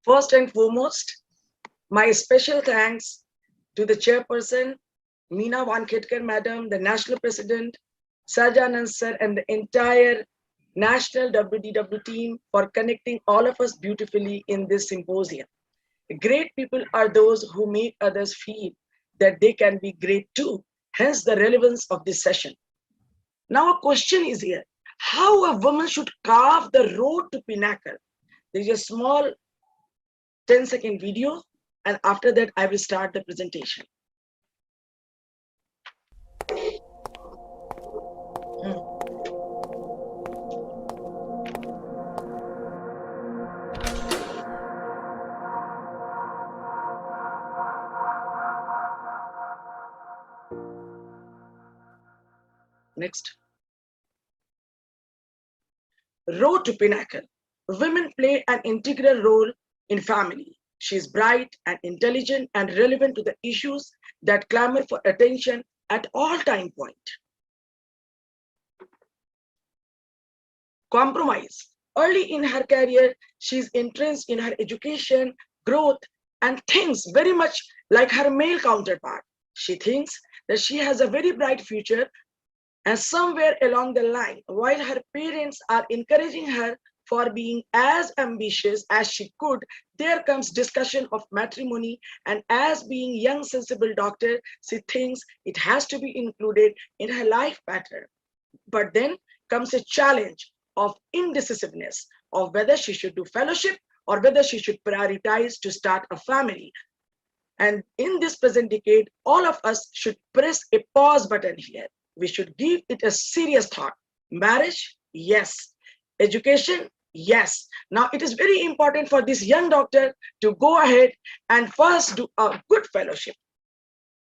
First and foremost, my special thanks to the chairperson, Meena Wankhedkar Madam, the national president, Sajanand sir, and the entire national WDW team for connecting all of us beautifully in this symposium. Great people are those who make others feel that they can be great too, hence the relevance of this session. Now a question is here, how a woman should carve the road to pinnacle. There is a small 10-second video, and after that I will start the presentation. Next. Road to pinnacle. Women play an integral role in family. She is bright and intelligent and relevant to the issues that clamor for attention at all time point. Compromise. Early in her career, she is entrenched in her education, growth, and thinks very much like her male counterpart. She thinks that she has a very bright future, and somewhere along the line, while her parents are encouraging her for being as ambitious as she could, there comes discussion of matrimony, and as being young sensible doctor, she thinks it has to be included in her life pattern. But then comes a challenge of indecisiveness of whether she should do fellowship or whether she should prioritize to start a family. And in this present decade, all of us should press a pause button here. We should give it a serious thought. Marriage, yes. Education, yes. Now it is very important for this young doctor to go ahead and first do a good fellowship,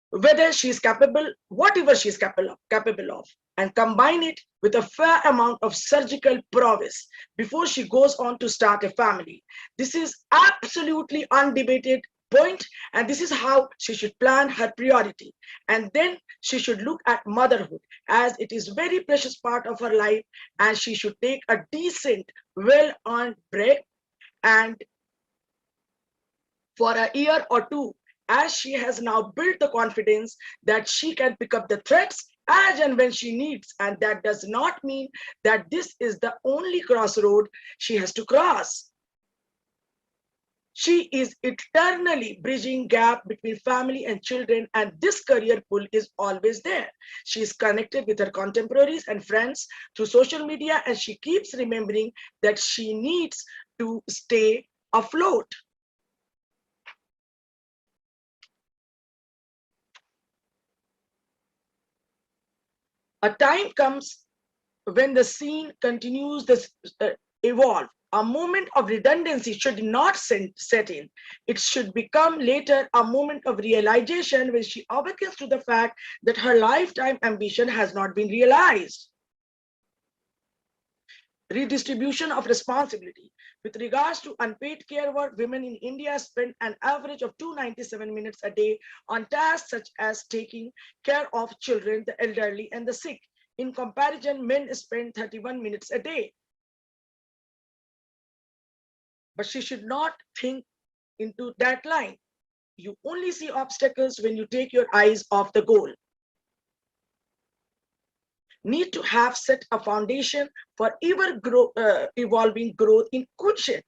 whether she is capable, whatever she is capable of, and combine it with a fair amount of surgical prowess before she goes on to start a family. This is absolutely undebated point, and this is how she should plan her priority. And then she should look at motherhood, as it is very precious part of her life, and she should take a decent, well-earned break, and for a year or two, as she has now built the confidence that she can pick up the threats as and when she needs. And that does not mean that this is the only crossroad she has to cross. She is eternally bridging gap between family and children, and this career pull is always there. She is connected with her contemporaries and friends through social media, and she keeps remembering that she needs to stay afloat. A time comes when the scene continues to evolve. A moment of redundancy should not set in. It should become later a moment of realization when she awakens to the fact that her lifetime ambition has not been realized. Redistribution of responsibility. With regards to unpaid care work, women in India spend an average of 297 minutes a day on tasks such as taking care of children, the elderly, and the sick. In comparison, men spend 31 minutes a day. But she should not think into that line. You only see obstacles when you take your eyes off the goal. Need to have set a foundation for evolving growth in good shape.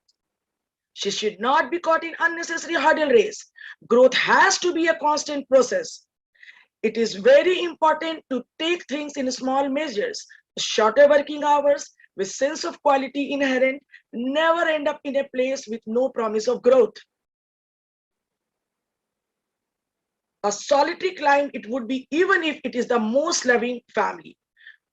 She should not be caught in unnecessary hurdle race. Growth has to be a constant process. It is very important to take things in small measures. Shorter working hours with sense of quality inherent never end up in a place with no promise of growth. A solitary climb it would be, even if it is the most loving family.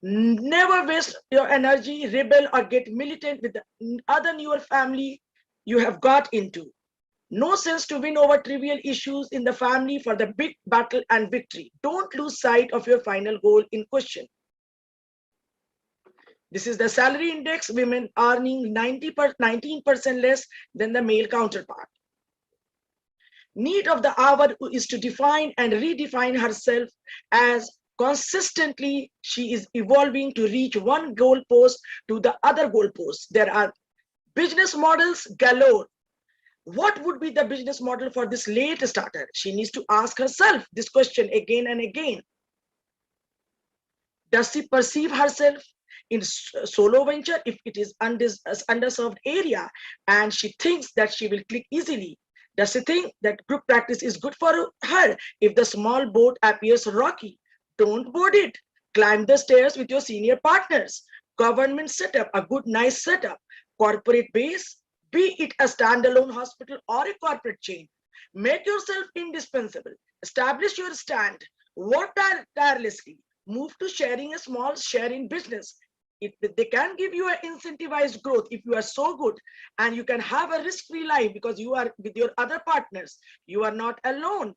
Never waste your energy, rebel, or get militant with the other newer family you have got into. No sense to win over trivial issues in the family for the big battle and victory. Don't lose sight of your final goal in question. This is the salary index, women earning 19% less than the male counterpart. Need of the hour is to define and redefine herself as consistently she is evolving to reach one goalpost to the other goalpost. There are business models galore. What would be the business model for this late starter? She needs to ask herself this question again and again. Does she perceive herself in solo venture if it is underserved area and she thinks that she will click easily? Does she think that group practice is good for her if the small boat appears rocky? Don't board it. Climb the stairs with your senior partners. Government setup, a good, nice setup. Corporate base, be it a standalone hospital or a corporate chain. Make yourself indispensable. Establish your stand. Work tirelessly. Move to sharing a small share in business. They can give you an incentivized growth if you are so good, and you can have a risk-free life because you are with your other partners. You are not alone.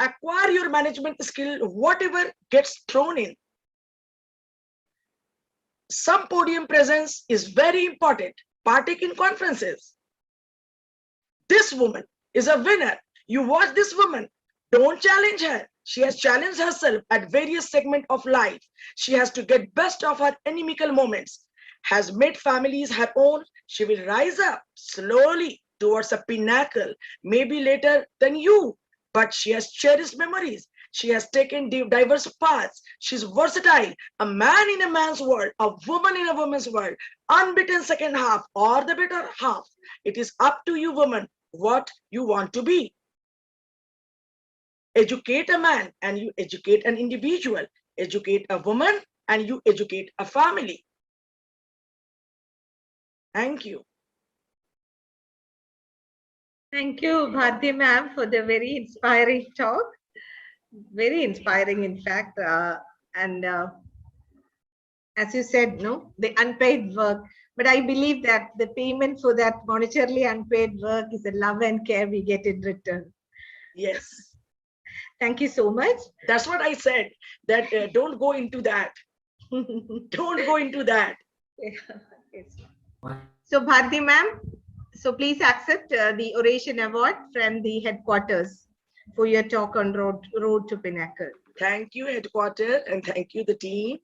Acquire your management skill, whatever gets thrown in. Some podium presence is very important. Partake in conferences. This woman is a winner. You watch this woman. Don't challenge her. She has challenged herself at various segments of life. She has to get best of her inimical moments. Has made families her own. She will rise up slowly towards a pinnacle, maybe later than you. But she has cherished memories. She has taken diverse paths. She's versatile. A man in a man's world, a woman in a woman's world, unbeaten second half or the better half. It is up to you, woman, what you want to be. Educate a man and you educate an individual. Educate a woman and you educate a family. Thank you. Thank you, Bharti ma'am, for the very inspiring talk. Very inspiring, in fact. And as you said, no, the unpaid work. But I believe that the payment for that monetarily unpaid work is the love and care we get in return. Yes. Thank you so much. That's what I said, that don't go into that. Don't go into that. Yes. So, Bharti ma'am, so please accept the Oration Award from the headquarters for your talk on road to Pinnacle. Thank you, headquarters, and thank you, the team.